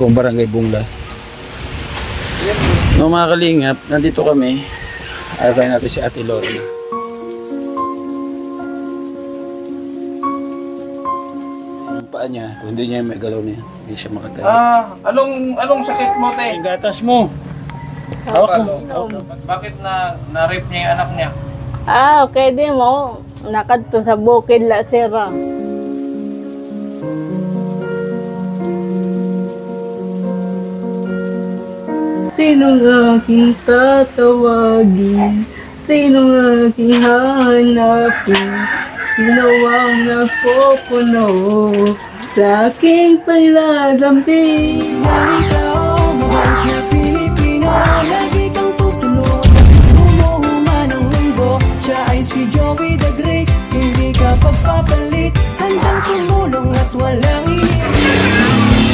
Buong barangay Bunglas. No, mga kalingap, nandito kami. Atay natin si Ate Lorna. Yung paa niya, kung hindi niya may galaw niya, hindi siya makatayo. Anong sakit mo, te? Yung gatas mo. Hawak mo. Bakit na-rape niya yung anak niya? Okay di mo. Nakadto sa bukid la sira. Sinong aking tatawagin? Sinong aking hahanapin? Sino ang nagpupuno sa aking paglalambing? Lagi kang tutulog, umuhuman ng mundo. Siya ay si Joey the Great. Hindi ka pagpapalit, handang tumulong at walang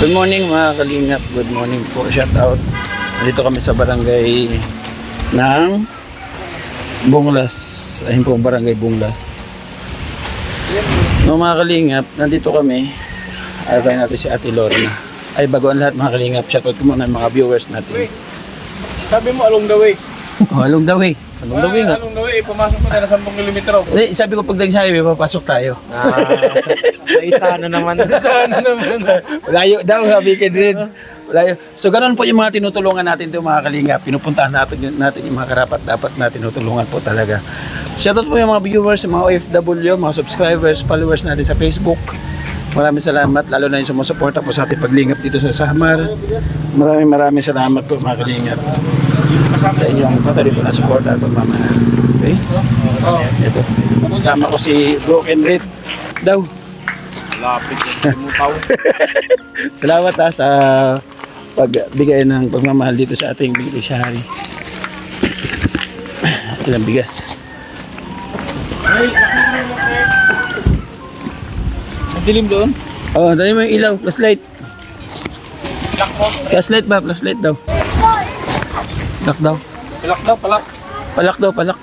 Good morning mga kalingap. Good morning po. Shout out. Dito kami sa barangay ng Bunglas. Ayun po ang barangay Bunglas. No, mga kalingap, nandito kami. Atay natin si Ate Lorna. Ay, baguan lahat mga kalingap. Shout out ko muna mga viewers natin. Sabi mo along the way. Oh, along the way. Along the way nga. Along the way, pumasok mo tayo na 10 kilometro. Eh, sabi ko pagdating sa highway, papasok tayo. Isa na naman. Layo daw, sabi ka din. Layo. So, ganun po yung mga tinutulungan natin ito mga kalingap. Pinupuntahan natin yung mga karapat dapat na tinutulungan po talaga. Shoutout po yung mga viewers, mga OFW, mga subscribers, followers natin sa Facebook. Maraming salamat, lalo na yung sumusuporta po sa ating paglingap dito sa Samar. Maraming salamat po mga kalingap sa inyong patuloy po na suporta at pagmamahal. Okay? Ito. Kasama ko si Broken Red daw. Lapit yung mutaw. Salamat sa pagbigay ng pagmamahal dito sa ating beneficiary. Ilang bigas. Dilim doon? Oh, dali mo yung ilaw, flashlight. Flashlight ba? Flashlight daw. Palak daw. Palak daw, palak. Palak daw, palak.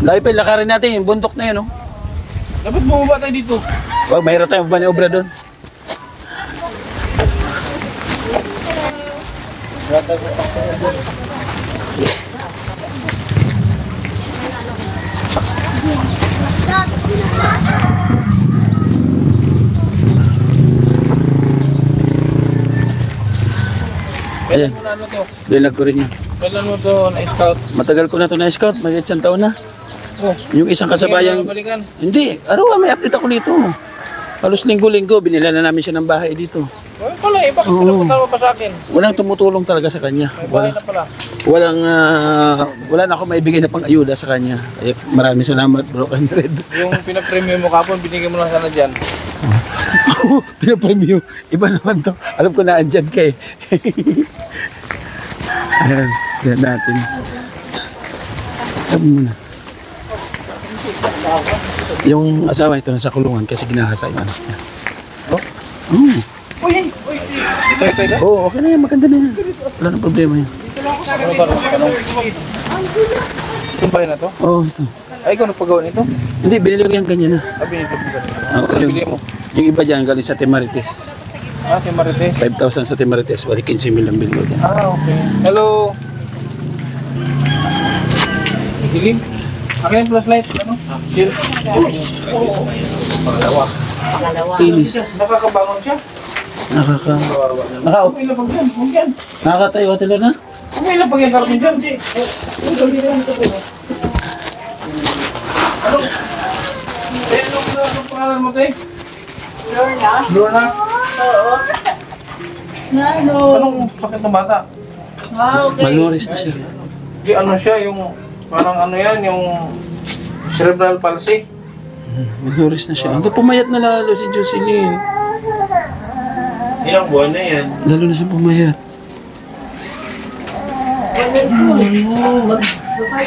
Layo pa, lakarin natin yung bundok na yun, oh. Dapat bumaba tayo dito. Wag, mahirap tayo maniobra doon. Ayan, Ano to? dilag ko rin yun. Kailan mo to na-scout? Matagal ko na ito na-scout, may isang taon na. Oh, Yung isang kasabayang... balikan. Hindi, araw may update ako nito. Halos linggo-linggo, binila na namin siya ng bahay dito. Oh, pala eh, bakit Oo. pinapunta mo pa sa akin? Walang tumutulong talaga sa kanya. May bahay na pala. Wala na ako maibigay na pang-ayuda sa kanya. Ay, maraming salamat, Broken Red. Yung pinapremyo mo kapon, binigay mo lang sana dyan. Pinapremyo. Iba naman to. Alam ko na andyan ka eh. Ayan, tignan natin. Sabi mo na. Yung asawa nito nasa kulungan kasi ginahasa yung anak niya. Oh? Oh. Uy! Ito. Oo, okay na yan. Maganda na yan. Wala nang problema yan. Ano ba? Ano? Itong bahay na to? Oo, ito. Ay, ikaw nagpagawa nito? Hindi, binili ko yan kanina. Binito mo ganito. Oo, Bili mo? yung iba dyan galing sa Timarites. Si Marites. 5,000 sa Timarites. Wali 15 mil ang bilgo dyan. Okay. Hello! Dilim. Akin yung flashlight. Ano? Chill. Pangalawa. Pinis. Nakakabangon siya. Nakaupo. Umay na pag yan. Huwag yan. Nakakatayo ka tila na? Umay na pag yan. Karating dyan. Ano? Anong pangalan mo, te? Lorna? Lorna? Oo. Nano? Anong sakit ng bata? Okay. Malnourished na siya. Di ano siya, yung parang ano yan, yung cerebral palsy. Malnourished na siya. Ang pumayat na lalo si Jocelyn. Ilang buwan na yan? Lalo na siya pumayat. 5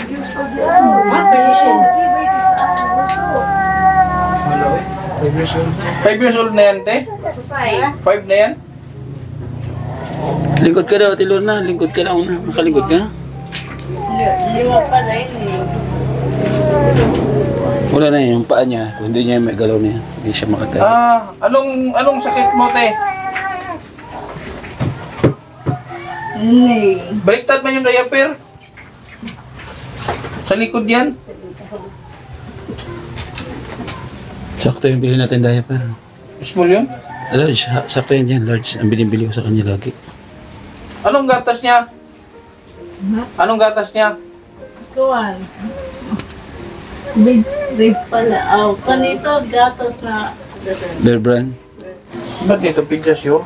years old yan. Operation. 5 years old na yan, te? 5 na yan? Lingkod ka daw, Ate Lorna. Lingkod ka na una. Makalingkod ka. Lima pa na yun eh. Wala na yung paa niya. Kung hindi niya may galaw niya, hindi siya makatayo. Anong sakit mo, te? Hindi. Baliktad man yung diaper. Sa likod yan. Sakto yung bilhin natin diaper. Small yun. Large, sakto yan dyan. Large, ang binibili ko sa kanya lagi. Anong gatas niya? Anong gatas niya? Kuwan. Big strip pala. Oh, kanito gatot na. Bear Brand. Ba't dito, Pidjasyo?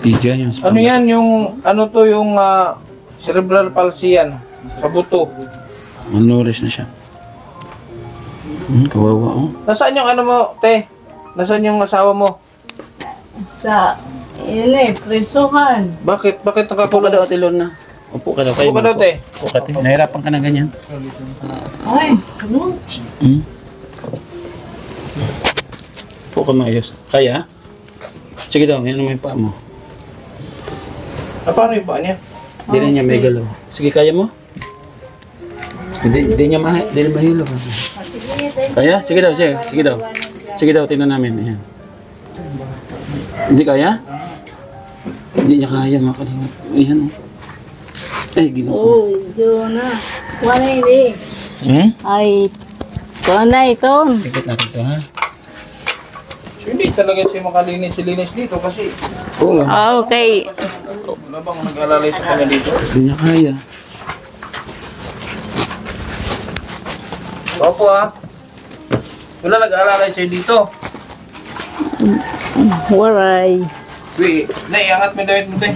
Pidja yung Ano yan, yung cerebral palsy yan. Sa buto. Malnourished na siya. Kawawa oh. Nasaan yung ano mo, te? Nasaan yung asawa mo? Sa, yun presuhan. Bakit Upo ka nakakulong? daw, Ate Lorna. Upo ka daw. Upo ka daw, te. Upo ka, te. Nahirapan ka na ganyan. Ay, ano? Upo ka maayos. Kaya? Sige daw, yan naman yung paa mo. Paano yung paa niya? Hindi na niya may galaw. Sige, kaya mo? Hindi niya mahilo. Kaya? Sige daw, sige. Sige daw. Sige daw, tingnan namin. Ayan. Hindi kaya? Hindi niya kaya, mga kalingap. Ayan oh. Ay, ginoo. Oh, yun na. Wala hindi. Ay, kuwan na ito. Ikot natin ito, ha? So, hindi talaga siya makalinis dito kasi Oo. Ah, okay. wala bang nag-alalay sa kanya dito? Hindi niya kaya. Opo wala nag-alalay siya dito. Waray. Wait, naiangat mo yung damit mo, te.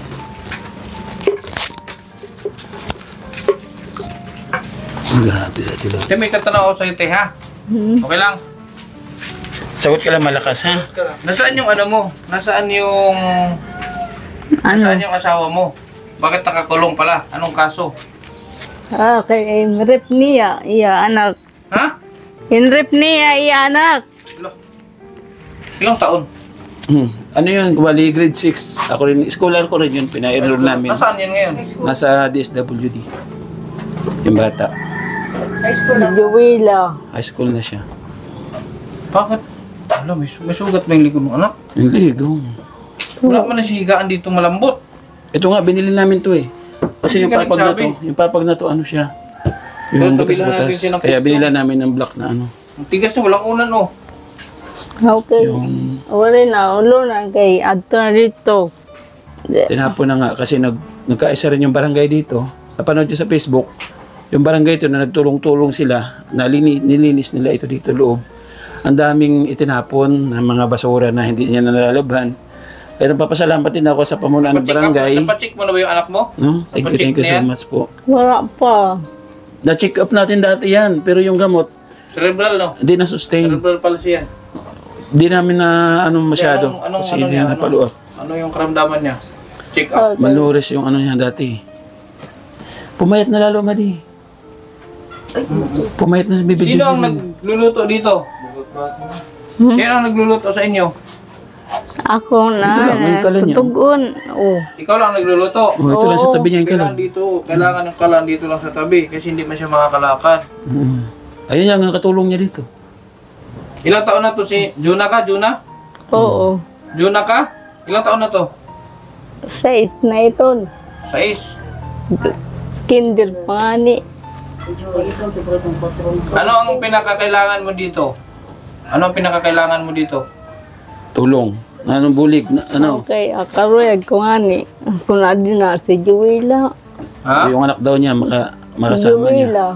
Grabe, Ate Lorna. Te, may katanaw ako sa'yo, te, ha? Okay lang. Sagot ka lang malakas, ha? Nasaan yung ano mo? Nasaan yung Ano? asawa mo? Bakit nakakulong pala? Anong kaso? Ah, kay rep niya, iya anak. Ha? Inrep niya, iya anak. Ilang taon? Ano yun? Wali grade 6. Ako rin, scholar ko rin yun. Pina-enroll namin. Nasaan yun ngayon? Nasa DSWD. Yung bata. Juwila. High school na siya. Bakit? Wala, may sugat ba yung likod ng anak? Hindi, gawin. Wala man na sigaan dito malambot. Ito nga, binili namin to eh. Kasi yung Hindi ka papag na nagsabi. to, ano siya? Yung Ito, bilan natin butas-butas. siya ng Kaya picture. binila namin ng black na ano. Ang tigas na walang unan, oh. Okay. Yung Wala na, ulo na kay adto na dito. tinapon na nga kasi nagkaisa rin yung barangay dito. Napanood nyo sa Facebook, yung barangay ito na nagtulong-tulong sila, nilinis nila ito dito loob. Ang daming itinapon ng mga basura na hindi niya nalalabhan. Pero papasalamat din ako sa pamunuan ng barangay. Napacheck mo na ba yung anak mo? No? Thank you Napacheck so na yan? much po. Wala pa. Na-check up natin dati yan, pero yung gamot, Cerebral, no? hindi na-sustain. Cerebral palsy yan. Hindi namin na ano masyado. Anong Kasi ano hindi niya? na follow up. Ano yung karamdaman niya? Check up. Okay. Malnourished yung ano niya dati. Pumayat na lalo, Madi. Pumayat na sa bibig. Sino ang nagluluto dito? Sino ang nagluluto sa inyo? Ako Ito lang, may na, kalan niya. tutugon. Oh. Ikaw lang nagluluto. Oh, ito lang sa tabi niya yung kalan. Kailangan ng kalan dito lang sa tabi kasi hindi man siya makakalakad. Ayun yung katulong niya dito. Ilang taon na to si Juna ka? Juna? Oo. Juna ka? Ilang taon na to? 6 na ito. 6. Kinder pa nga ni. Ano ang pinakakailangan mo dito? Ano ang pinakakailangan mo dito? Tulong. Anong bulig? Ano? Okay, akaruyag ko nga ni. Kung na din na si Juwila. Ha? Yung anak daw niya makasama niya. Juwila.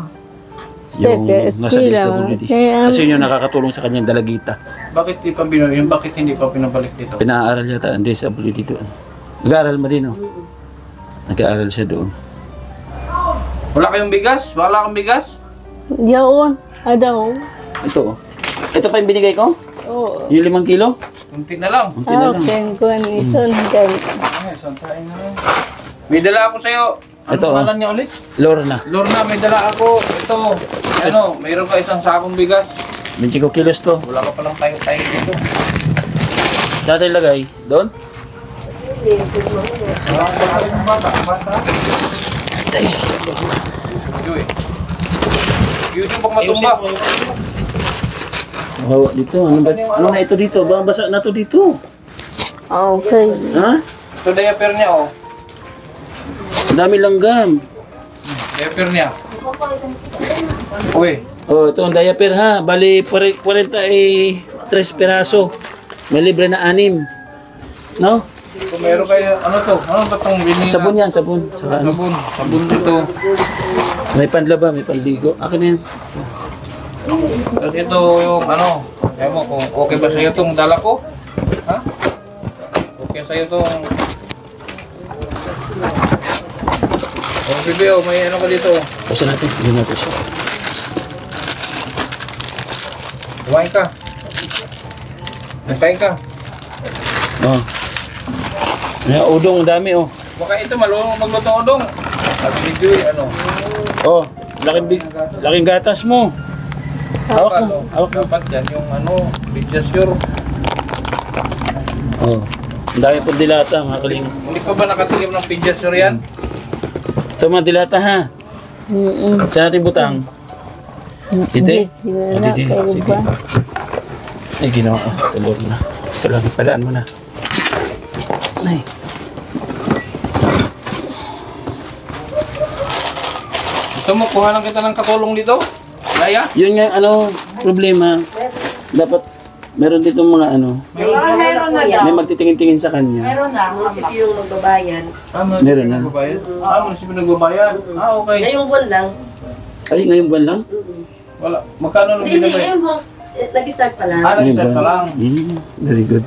Yung Sa nasa eskwela. DSWD. Kaya, Kasi yun yung nakakatulong sa kanyang dalagita. Bakit di pa yung bakit hindi pa pinabalik dito? Pinaaral yata ang DSWD doon. Nag-aaral mo din, oh. Nag-aaral siya doon. Wala kayong bigas? Wala kang bigas? yaon. Adaw. Ito, oh. Ito pa yung binigay ko? Oo. Yung 5 kilo? Kunti na lang. Kunti na lang. Okay, kung ito na Ay, santain na lang. May dala ako sa'yo. Ano Ito, pangalan niya ulit? Lorna. Lorna, may dala ako. Ito. Ano, mayroon ka isang sakong bigas. 25 kilos to. Wala ka palang tayo dito. Saan tayo ilagay? Doon? Bata. Yun. Yun yung pang matumba. Oh, dito. Ano ba? Ano na ito dito? Basa na to dito. Okay. Ha? Ito diaper niya, oh. Ang dami langgam. Diaper niya. Uy, Oh, ito ang diaper ha. Bali, 43 piraso. May libre na 6. No? kung meron kayo, ano to? Ano ba itong binili? Sabon yan, sabon. Saka ano? Sabon. Sabon dito. May panlaba, may panligo. Akin na yan. Tapos ito yung ano, kaya mo kung okay ba sa'yo itong dala ko? Ha? Okay sa'yo itong... Oh, bibi, oh, may ano ka dito. Basta natin. Hindi natin siya. Kumain ka. Kumain ka. Oh. May udong, ang dami oh. Baka ito malunong magluto udong. At video ano. Oh, laking gatas mo. Hawak mo. Hawak mo. Dapat yan yung ano, Pediasure. Oh. Ang dami pong dilata, mga kaling. Hindi pa ba nakatikim ng Pediasure yan? Ito mga dilata ha. Saan natin butang? Dito? Ah, dito. Sige. Ay, ginawa ko. Tulog na. Ito lang, padaan mo na. Ay. Gusto mo, kuha lang kita ng katulong dito? Laya? Yun nga, ano, problema. Dapat, meron dito mga ano, Meron na daw. may magtitingin-tingin sa kanya. Meron na. Munisipyo yung magbabayan. Meron na. Munisipyo nagbabayad. Ah, okay. Ngayong buwan lang. Ay, ngayong buwan lang? Wala. Magkano nung Hindi, binabayad? ngayong buwan. Nag-start pa lang. Ah, nag-start pa lang. Very good.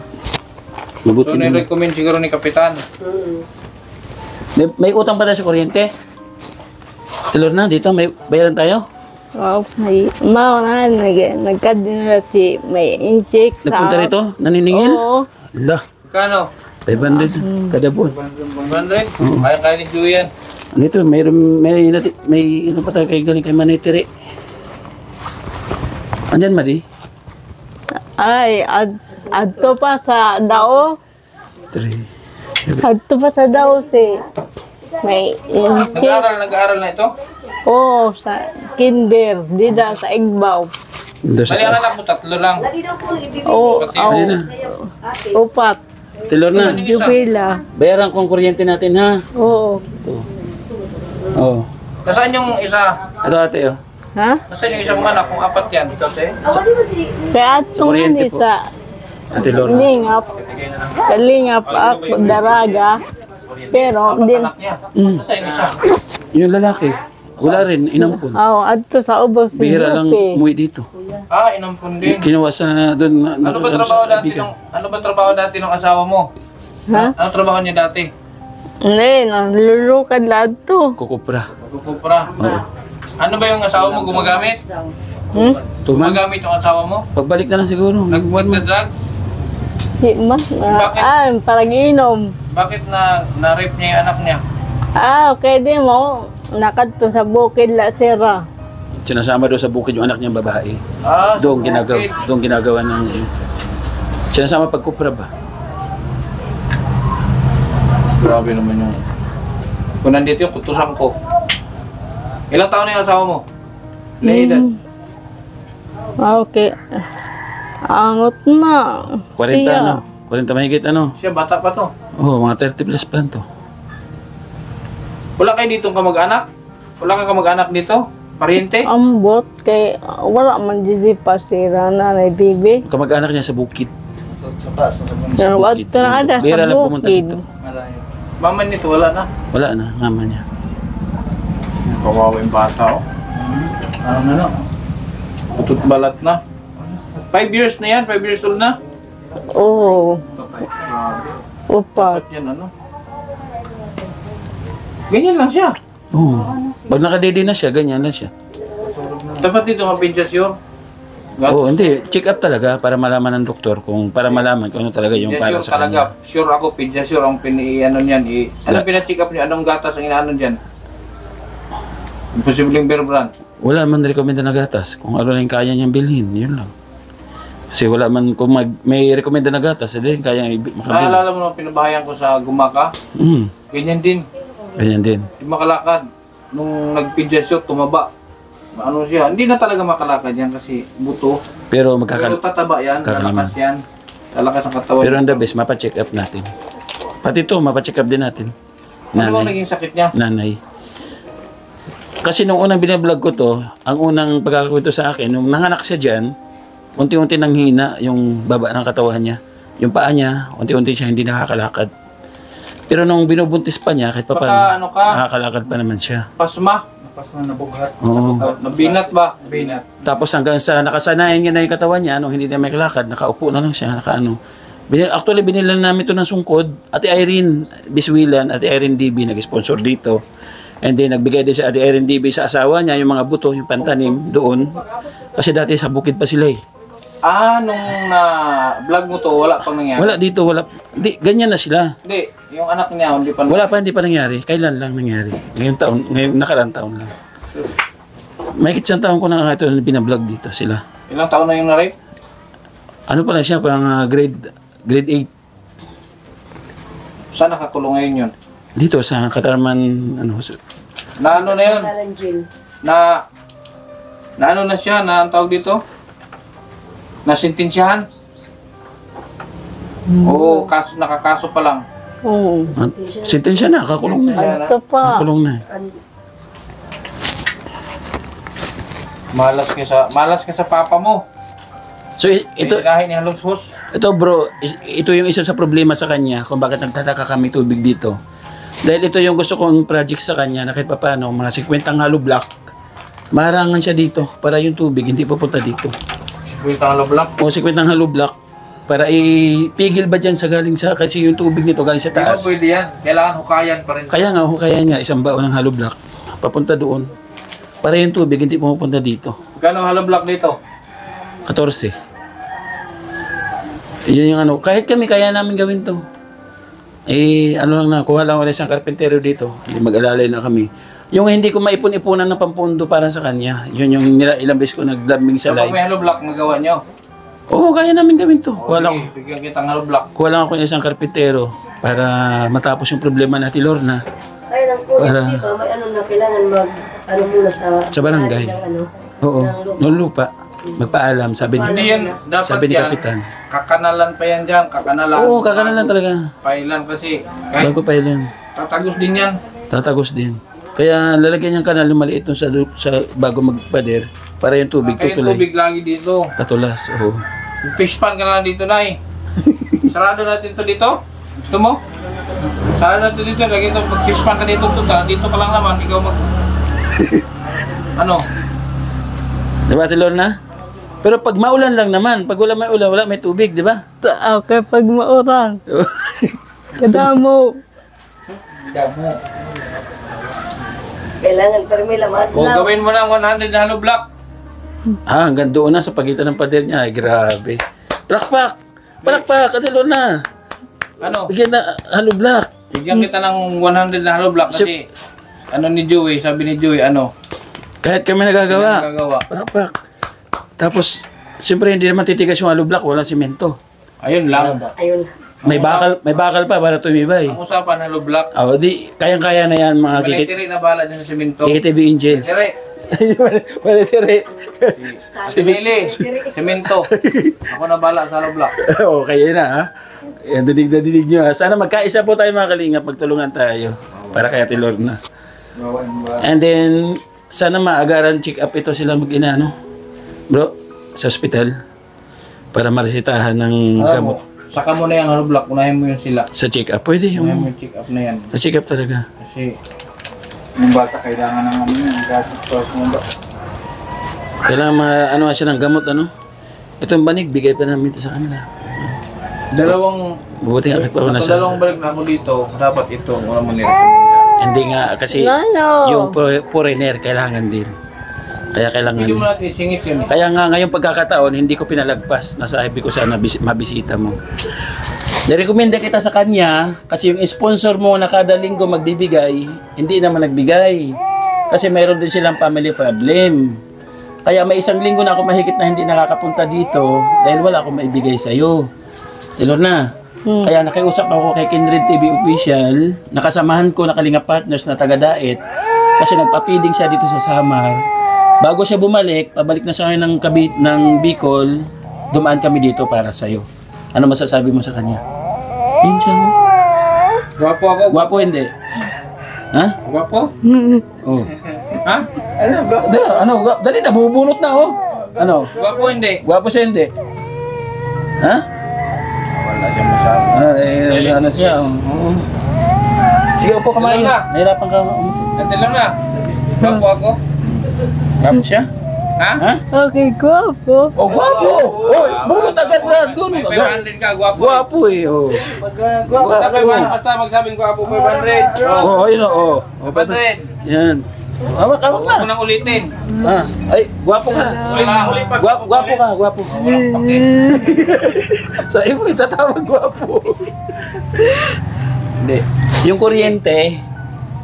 Mabuti So, naman. nire-recommend siguro ni Kapitan. May utang pa tayo sa kuryente? Tilor na, dito, may bayaran tayo? Okay. Na, nagkadina si may insect. Napunta rito? Naniningil? Oo. Lah, Magkano? 500 kada buwan. 100? Kaya-kaya ni Julian. Ano ito, may ano pa tayo kay galing kay Manitiri. Andyan, Madi? Ay, adto pa sa dao. 3. Adto pa sa dao si may insect. Nag-aaral na ito? Oo, sa kinder. Dida sa Igbaw. Doon sa Bali, ang taas. anak mo, tatlo lang. Lagi daw po ibibigay. Oo, Ayun na. upat. Tilor na. Jubila. Bayaran ko ang kuryente natin, ha? Oo. Ito. Oh. Nasaan yung isa? Ito ate, oh. Ha? Nasaan yung isang anak? Kung apat yan? Kaya atong kuryente po. sa Ate Lorna. lingap. Sa lingap ako daraga. Pero din Anak niya. Mm. Nasaan yung isa? Yung lalaki, wala rin, inampun. adto sa ubos si Bihira lang Lupe. umuwi dito. Ah, inampun din. Kinuha sa doon. Ano ba trabaho dati ng asawa mo? Ha? Ano trabaho niya dati? Hindi, nalulukad lahat to. Kukupra. Kupra. Oo. Ano ba yung asawa mo gumagamit? Hmm? 2 months. Gumagamit yung asawa mo? Pagbalik na lang siguro. Nagbuhat na drugs? Bakit? Parang inom. Bakit na-rape niya yung anak niya? Okay di mo. Nakadto sa bukid la sira. Sinasama doon sa bukid yung anak niyang babae. Ah, Doon sa ginagawa, bukid. doon ginagawa ng sinasama pagkupra ba? Grabe naman yung... Kung nandito yung kutusan ko. Ilang taon na yung asawa mo? Ilang edad? Okay. Angot na. 40 ano? 40 mahigit ano? Siya, bata pa to. Oo, mga 30 plus pa to. Wala kayo ditong kamag-anak? Wala kang kamag-anak dito? Pariente? Ambot kay wala man didi pa sira na na bibi. Kamag-anak niya sa bukid. Pero wala na ada sa Bihira lang pumunta bukid. dito. Mama nito, wala na. Wala na, mama niya. Kawawa yung bata, oh. Ano na no? Putut balat na. 5 years na yan, 5 years old na. Oo. Upat. Yan ano? Ganyan lang siya. Oo. Pag nakadede na siya, ganyan lang siya. Dapat dito mapindyasyon. Oo, hindi. Check up talaga para malaman ng doktor para malaman kung ano talaga yung para Pindyasyon sa kanya. talaga. Sure ako, pindyasyon ang ano niyan. Anong pina-check up niya? Anong gatas ang inaano dyan? Imposibleng bear brand. Wala man rekomenda na gatas. Kung ano lang kaya niyang bilhin, yun lang. Kasi wala man, kung may rekomenda na gatas, hindi kaya makabili. Naalala mo nung pinabahayan ko sa Gumaka? Ganyan din. Ganyan din. Di makalakad. Nung nagpindyasyon, tumaba. ano siya, hindi na talaga makalakad yan kasi buto. Pero Pero tataba yan, Kakalaman. lalakas yan. Lalakas ang katawan. Pero ang the best, mapacheck up natin. Pati ito, mapacheck up din natin. Ano bang Nanay. naging sakit niya? Nanay. Kasi nung unang binablog ko to, ang unang pagkakakwento sa akin, nung nanganak siya dyan, unti-unti nang hina yung baba ng katawan niya. Yung paa niya, unti-unti siya hindi nakakalakad. Pero nung binubuntis pa niya, kahit pa Baka paano, ano ka, nakakalakad pa naman siya. pasma. Pasma na bughat. Oo. Nabinat ba? Binat. Tapos hanggang sa nakasanayan niya na yung katawan niya, nung hindi na may kalakad, nakaupo na lang siya, nakaano. Actually, binilan namin ito ng sungkod. Ate Irene Biswilan, Ate Irene DB, nag-sponsor dito. And then, nagbigay din si Ate Irene DB sa asawa niya, yung mga buto, yung pantanim, doon. Kasi dati sa bukid pa sila eh. Nung vlog mo to, wala pang nangyari? Wala dito, wala. Di, ganyan na sila. Hindi, yung anak niya, hindi pa Hindi pa nangyari. Kailan lang nangyari? Ngayong nakarang taon lang. May kitsang taon ko na nga ito na binablog dito sila. Ilang taon na yung na-rape? Ano pala siya, pang grade 8. Saan nakakulong ngayon yun? Dito sa Katarman, ano, Na ano na yun? Parang Jill. Na ano na siya, na ang tawag dito? Nasintensyahan? Oo, nakakaso pa lang. Oo. sentensya na, kakulong na. Ito pa. Kakulong na. Malas ka sa papa mo. So ito Dahil ni halos-hos. bro, ito yung isa sa problema sa kanya kung bakit nagtataka kami tubig dito. Dahil ito yung gusto kong project sa kanya na kahit paano, mga 50 hollow block, maharangan siya dito para yung tubig hindi pupunta dito. Wait, ang loblak. O 50 hollow block para ipigil ba dyan sa galing sa, kasi yung tubig nito galing sa Hindi mo taas. pwede yan. Kailangan hukayan pa rin. Kaya nga, isang baon ng hollow block papunta doon. Para yung tubig hindi pumupunta dito. Gano'ng haloblak dito? 14. Yun yung ano, kahit kami kaya namin gawin to. Ano lang na, kuha lang ulit isang karpentero dito. Hindi mag-alalay na kami. Yung hindi ko maipon-ipunan ng pampundo para sa kanya, yun yung ilang beses ko naglambing sa Kapag live. may haloblak, magawa nyo. Oo, kaya namin gawin to. Kuha lang, Bigyan kitang haloblak. kuha lang ako ng isang karpentero para matapos yung problema natin, Lorna. Ay, lang po, Para- di ba? May ano na, kailangan ano muna Sa barangay. ng ano, Oo, ng nung lupa. Magpaalam, sabi ni, Hindi yan, dapat sabi ni yan. Kapitan. Kakanalan pa yan dyan, kakanalan. Oo, kakanalan talaga. Pailan kasi. Kahit Bago pa ilan. tatagos din yan. Tatagos din. Kaya lalagyan niyang kanal yung maliit dun sa bago magpader para yung tubig Kaya tutulay. tubig lagi dito. Tatulas, oo. Fish pan ka na lang dito, Nay. Sarado natin to dito. Gusto mo? Sarado natin dito. Lagi ito, mag-fish pan ka dito. Dito ka lang naman. Ikaw mag... Ano? Diba, Ate Lorna? Pero pag maulan lang naman, pag wala may ulan, wala may tubig, di ba? Okay, pag mauran. Kadamo. Kailangan pa rin may laman. O gawin mo na ang 100 na hollow block. Hanggang doon na sa pagitan ng pader niya. Ay, grabe. Palakpak! Palakpak, Ate Lorna! Ano? Bigyan na hollow block. Bigyan kita ng 100 na hollow block kasi ano ni Joey, sabi ni Joey, ano? Kahit kami nagagawa. Nagagawa. Palakpak. Tapos, siyempre hindi naman titigas yung hollow block, walang simento. Ayun lang. Ayun. May bakal pa para tumibay. Ang usapan hollow block. Oh, di, kayang-kaya na yan mga Tiri na bala dyan sa simento. KKTV Angels. Tiri. Wala tiri. Si Mili. Simento. Ako na bala sa hollow block. Okay na ha. Yan, dinig na dinig nyo ha. Sana magkaisa po tayo mga kalingap, magtulungan tayo. Para kay Ate Lorna. And then, sana maagaran check up ito sila mag-ina, no? Bro, sa hospital. Para maresitahan ng Alam mo, gamot. saka mo na yung hollow block. Unahin mo yung sila. Sa check up, pwede Unahin mo yung... yung check up na yan. Sa check up talaga. Kasi Yung bata kailangan ng ano yun. Gastos ko mo ba? Kailangan ano siya ng gamot, ano? Itong banig, bigay pa namin ito sa kanila. dalawang Mabuti nga kahit pa wala sa... dalawang balik na ako dito. Dapat ito. Wala mo nirecommenda. Hindi nga, kasi Lalo. yung foreigner, kailangan din. Kaya kailangan Hindi mo natin isingit yun. Kaya nga ngayong pagkakataon, hindi ko pinalagpas. Nasabi ko sana mabisita mo. Nirekomenda kita sa kanya kasi yung sponsor mo na kada linggo magbibigay, hindi naman nagbigay. Kasi mayroon din silang family problem. Kaya may isang linggo na ako mahigit na hindi nakakapunta dito dahil wala akong maibigay sa'yo. Tilo na. Kaya nakiusap ako kay Kindred TV Official, nakasamahan ko na Kalinga Partners na taga-Daet kasi nagpa-feeding siya dito sa Samar. Bago siya bumalik, pabalik na sa akin ng Bicol, dumaan kami dito para sa'yo. Ano masasabi mo sa kanya? Yun siya mo. Gwapo ako. Gwapo hindi? Ha? Gwapo? Oh. Ha? Dali na, bubunot na oh. Ano? Gwapo hindi? Gwapo siya hindi? Ha? Wala siyang masabi. Ano siya? Oo. Sige, upo ka maayos. Nahirapan ka. Ate lang na. Gwapo ako? Gwapo siya? Ha? Ha? Okay, guwapo. Oh, gwapo! Oh, bunot agad, Brad. May Bunot agad. 500 ka, gwapo. Gwapo eh, oh. Basta 500, basta magsabing gwapo, 500. Oh, yun oh. 500. Yan. Hawak Huwag mo na. nang ulitin. Ah, ay, gwapo ka. Gwapo ka, gwapo. Walang pake. Sa iyo, itatawag gwapo. Hindi. Yung kuryente,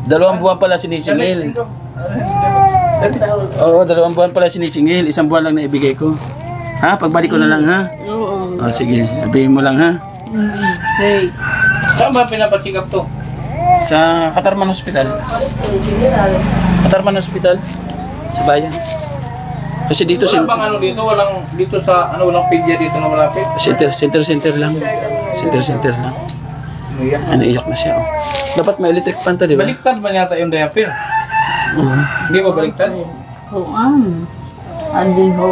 2 buwan pala sinisingil. Oo, 2 buwan pala sinisingil. 1 buwan lang na ibigay ko. Ha? Pagbalik ko na lang, ha? Oo. Oh, sige. Sabihin mo lang, ha? Hey. Saan ba pinapacheck up to? Sa Katarman Hospital. Katarman Hospital. Sa bayan. Kasi dito, Wala bang ano dito? Walang dito sa ano walang pidya dito na malapit? center lang. Center lang. Ano, iyak na siya, oh. Dapat may electric fan to, di ba? Baliktad man yata yung diaper. Oo. Hindi ba baliktad? Oo, andi ho.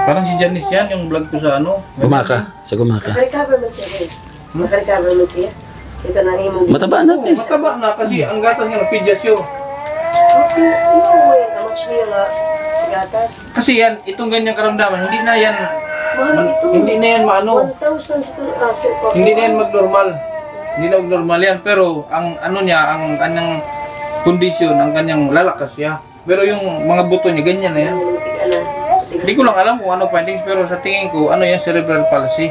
Parang si Janice yan, yung vlog ko sa ano. Gumaka. Sa gumaka. Nakarecover man siya eh. Nakarecover man siya. Ito na himong. Mataba na, Oo, eh. mataba na kasi ang gatas niya, pidyasyo. Okay, no way. Kamot niya nga. Gatas. Kasi yan, itong ganyang karamdaman, hindi na yan, Mahal ito. hindi na yan maano. 1,000 sa ito. Ah, so, Hindi na yan mag-normal. Hindi na mag-normal yan, pero ang ano niya, ang kanyang kondisyon, ang kanyang lalakas siya. Pero yung mga buto niya, ganyan na yan. Hindi ko lang alam kung ano findings, pero sa tingin ko, ano yan, cerebral palsy.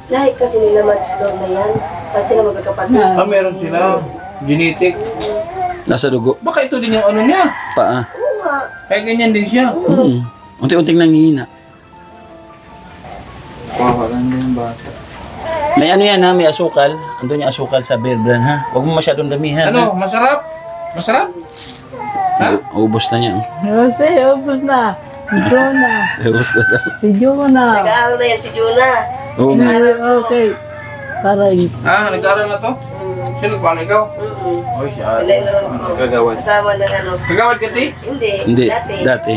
Lahat kasi nila matchdog na yan. At sila magkakapatid. Ah, meron sila. Genetic. Nasa dugo. Baka ito din yung ano niya. Paa. Oo nga. Kaya ganyan din siya. Unti-unting nanghihina. Kawalan din yung bata. May ano yan, ha? May asukal. Andun yung asukal sa bear brand, ha? Huwag mo masyadong damihan, Ano, masarap? Masarap? Ha? Ubus na niya. Kasi, ubos na. Si Jonah. Ubus na daw. Si Jonah. Nag-aaral na yan si Jonah. Oo nga. Okay. Parang, Ah, nag-aaral na to? Sino paano ikaw? Oy, siya. Wala na rin ako. Gagawin. Kasama ng ano. Kagawad ka, ti? Hindi. Hindi. Dati. Dati.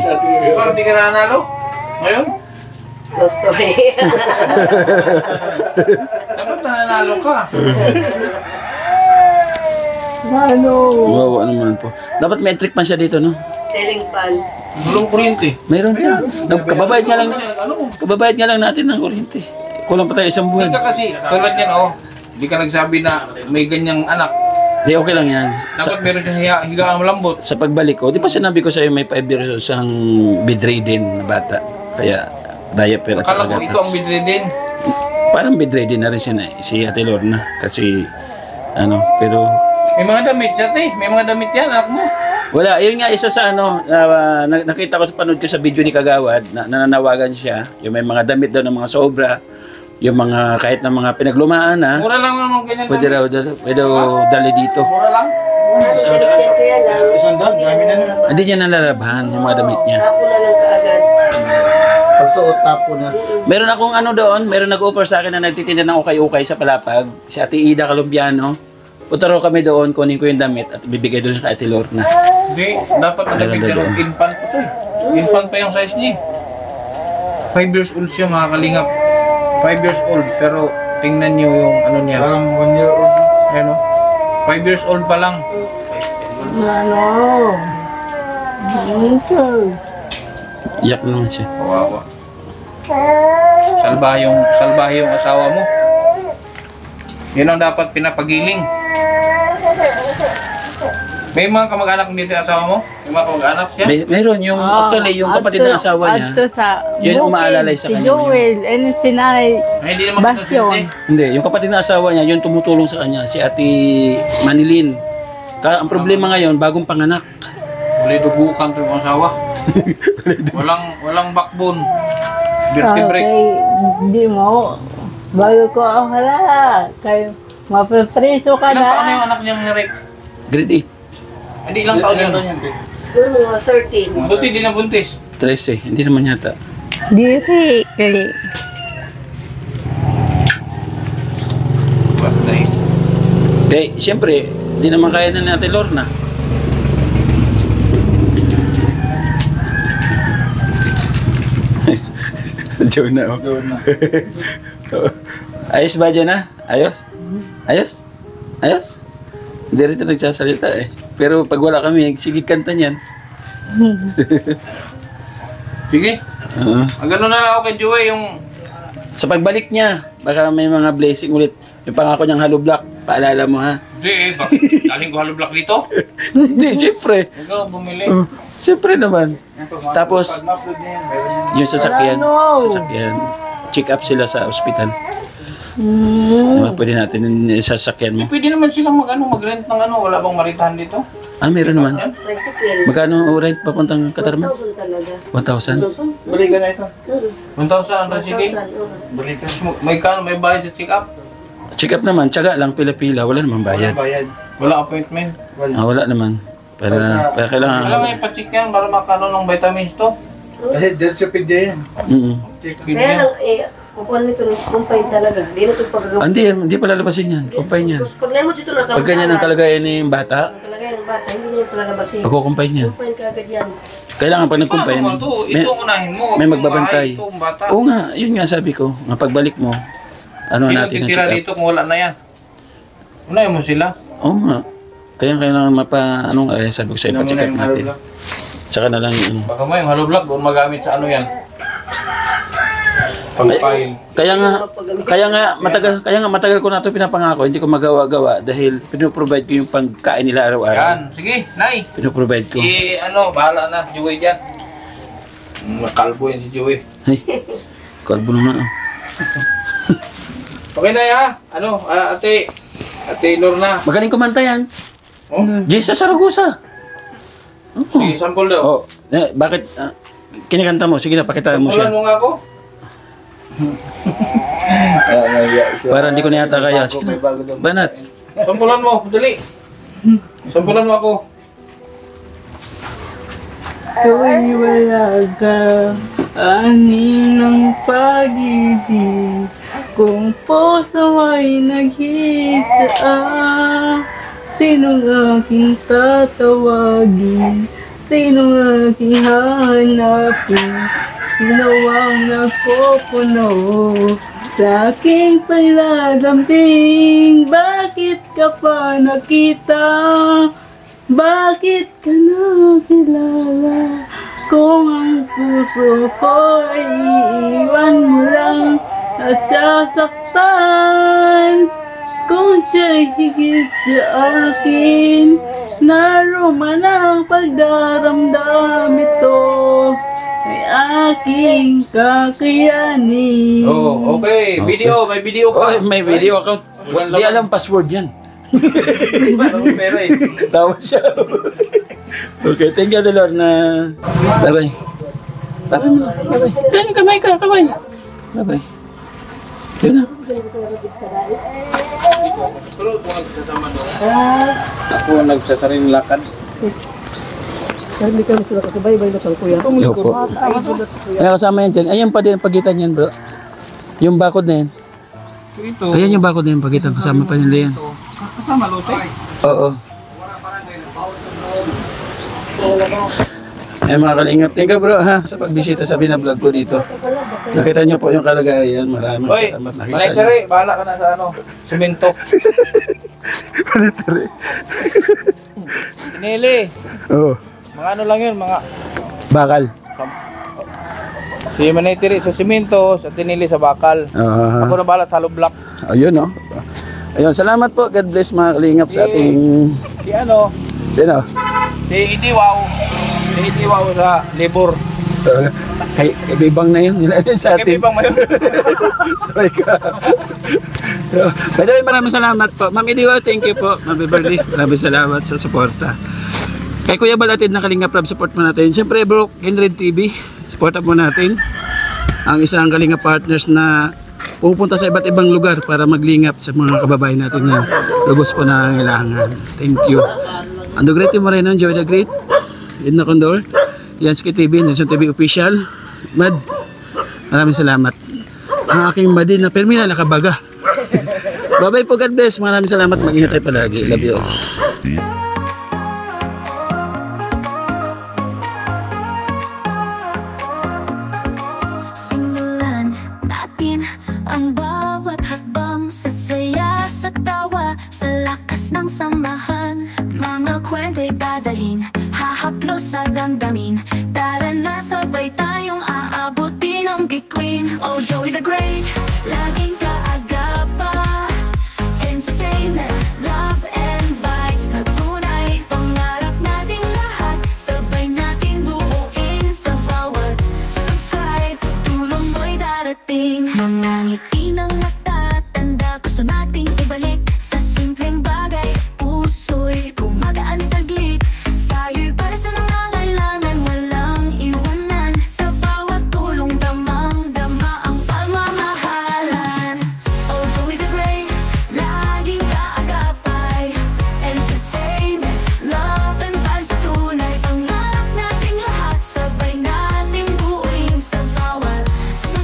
Ikaw hindi ka nanalo? Ngayon? No story. Dapat nanalo ka. ano? Wow, ano naman po. Dapat may trick man siya dito, no? Selling pan. Gulong kuryente. Mayroon siya. Kababayad nga lang. Ano? Kababayad nga lang natin ng kuryente. Kulang pa tayo 1 Hindi buwan. ka kasi, tulad yan, oh. Hindi ka nagsabi na may ganyang anak. Di, okay lang yan. Dapat meron siyang higaan malambot. Sa pagbalik ko, di ba sinabi ko sa'yo may 5 years old siyang bedridden na bata. Kaya diaper at Akala saka ko ito ang gatas. bedridden. Parang bedridden na rin siya si Ate Lorna. Kasi, ano, pero May mga damit siya, te. May mga damit yan, anak mo. wala. Yun nga isa sa ano, nakita ko sa panood ko sa video ni Kagawad, na nananawagan siya. Yung may mga damit daw ng mga sobra. Yung mga, kahit ng mga pinaglumaan na, Mura lang naman ganyan pwede damit. raw dali dito. Mura lang. Kaya lang. Hindi niya nalalabahan yung mga damit niya. Tapo na lang kaagad. Pagsuot tapo na. Meron akong ano doon, meron nag-offer sa akin na nagtitinda ng ukay-ukay sa Palapag. Si Ate Ida Colombiano. Punta raw kami doon, kunin ko yung damit at bibigay doon kay Ate Lorna. Hindi, dapat nagpicture ng infant po to eh. Infant pa yung size niya. 5 years old siya, mga kalingap. 5 years old, pero tingnan niyo yung ano niya. Parang 1 year old. Ano? 5 years old pa lang. Ano? Ito. Iyak naman siya. Kawawa. Salbahe yung asawa mo. Yun ang dapat pinapagiling. May mga kamag-anak dito yung asawa mo? May mga kamag-anak siya? Meron yung, actually, yung kapatid ng asawa niya. Ato sa yun ang bukid, umaalalay sa kanya Si Joel, and si Nanay Ay, hindi naman Basyon. konsente. Hindi, yung kapatid ng asawa niya, yung tumutulong sa kanya, si Ate Manilin. Ang problema ngayon, bagong panganak. Wala dugukan to yung asawa. walang backbone. Vertebrae. Okay, hindi mo. Bago ko ang hala. Kayo, mapapreso ka Ilang taon na yung na. anak niyang nirek? Grade Hindi ilang taon yan. Siguro mga 13. Buti din na buntis. 13, hindi naman yata. Diri, kali. Patay. Eh, siyempre, hindi naman kaya na natin Lorna. Jonah. Ayos ba, Jonah? Ayos? Ayos? Ayos? Hindi rin ito nagsasalita eh. Pero pag wala kami, sige kanta niyan. Sige. Oo. Gano'n na lang ako kay Joey yung... Sa pagbalik niya, baka may mga blessing ulit. Yung pangako niyang Halo Black, paalala mo ha? Hindi eh, bakit? Galing ko Halo Black dito? Hindi, siyempre. Ikaw, bumili. Siyempre naman. Tapos, yung sasakyan, check up sila sa ospital. Diba, pwede natin yung sasakyan mo. Pwede naman silang mag-rent ng wala bang maritahan dito? Ah, meron naman. Tricycle. Magkano rent papuntang Katarman? 1,000 talaga. 1,000? Balikan na ito. 1,000 ang tricycle? 1,000, oo. Balikan. May bayad sa check-up? Check up naman, tsaga lang, pila-pila, wala naman bayad. Bayad. Wala appointment? Ah, wala naman. Para kailangan. Alam mo yung pa-check yan para makano ng vitamins to? Kasi diretso pidya yan. Kaya lang, kukuha nito ng kumpay talaga. Hindi na ito pagagawa. Hindi pa lalabasin yan. Kumpay niyan. Pag lemon ito na Pag ganyan ang kalagayan ni bata, Ang kalagay ng bata, hindi niya talaga basin. pagkukumpay niyan. Kumpain ka agad yan. Kailangan pag nagkumpay, Paano mo to? may, Ito unahin mo. may Itong magbabantay. bahay, itong bata. Oo nga, yun nga sabi ko. Nga pagbalik mo, ano Sino natin ang titira check up. dito kung wala na yan? Unahin mo sila. Oo nga. Kaya kailangan sabi ko sa'yo, pa-check up natin. Saka na lang yung Baka mo yung Halo Black doon magamit sa ano yan? Pag-file. Kaya nga matagal ko na ito pinapangako, hindi ko magawa-gawa dahil pinoprovide ko yung pagkain nila araw-araw. Yan. Sige, Nay. Pinoprovide ko. Bahala na, Joey dyan. Makalbo yan si Joey. Ay, kalbo na nga. Okay na ya. Ate Lorna. Magaling kumanta yan. Oh, Jessa Saragosa. sige, sample daw. Oh, bakit kinikanta mo? Sige na, pakita mo siya. Sampulan mo nga ako. Para hindi ko na yata kaya. Sige na. Banat. Sampulan mo, dali. Sampulan mo ako. Kaway wala ka, ani ng pag-ibig. Kung puso ay naghita, sinong aking tatawagin? Sinong aking hahanapin? Sino ang napupuno sa aking paglalambing? Bakit ka pa nakita? Bakit ka nakilala? Kung ang puso ko ay iiwan mo lang at sasaktan, kung siya'y higit sa akin, naroon ang pagdaramdam ito ay aking kakayanin. Oh, okay. Video, may video Oh, pa. may video account. Di alam password yan. Pera eh. Tawa siya. Okay, thank you, Lorna. Bye-bye. Bye-bye. Ganyan, kamay ka, kamay. Bye-bye. Yun na. Ako nagsasaring lakad. Hindi kami sila kasabay-bay na kang kuya. Yo po. Kaya kasama yan dyan. Ayan pa din ang pagitan yan, bro. Yung bakod na yan. Ito. Ayan yung bakod na yan, pagitan. Kasama pa nila yan. Kasama lote. Oo. Ay mga kalingap. Thank you, bro, ha, sa pagbisita sa binablog ko dito. Nakita niyo po yung kalagayan. Maraming Hoy, salamat. Nakita Manay niyo. Tere, bahala ka na sa semento. Pinili. Oo. Mga ano lang yun, mga... Bakal. Si Manay Tere sa semento, sa tinili sa bakal. Ako na bahala sa Halo Black. Ayun, no? Ayun, salamat po. God bless mga kalingap sa ating... Si ano, Sino? si Idiwaw. Si Idiwaw sa Libor. Kay Bibang na yun. Nilagay sa Kaya ating... bibang mo yun. Sabay ka. By the way, maraming salamat po. Ma'am Idiwa, thank you po. Ma'am Beverly, maraming salamat sa suporta. Kay Kuya Balatid na Kalingap Rab, support mo natin. Siyempre bro, Kindred TV, support mo natin. Ang isang Kalingap partners na pupunta sa iba't ibang lugar para maglingap sa mga kababayan natin na lubos po na nangangailangan. Thank you. Ando Great yung Moreno, Joey the Great, Edna Condor, Yansky TV, Nelson TV Official, Mad, maraming salamat. Ang aking Madin na Permina nakabaga. Bye bye po, God bless, maraming salamat, mag-ingat tayo palagi, love you all.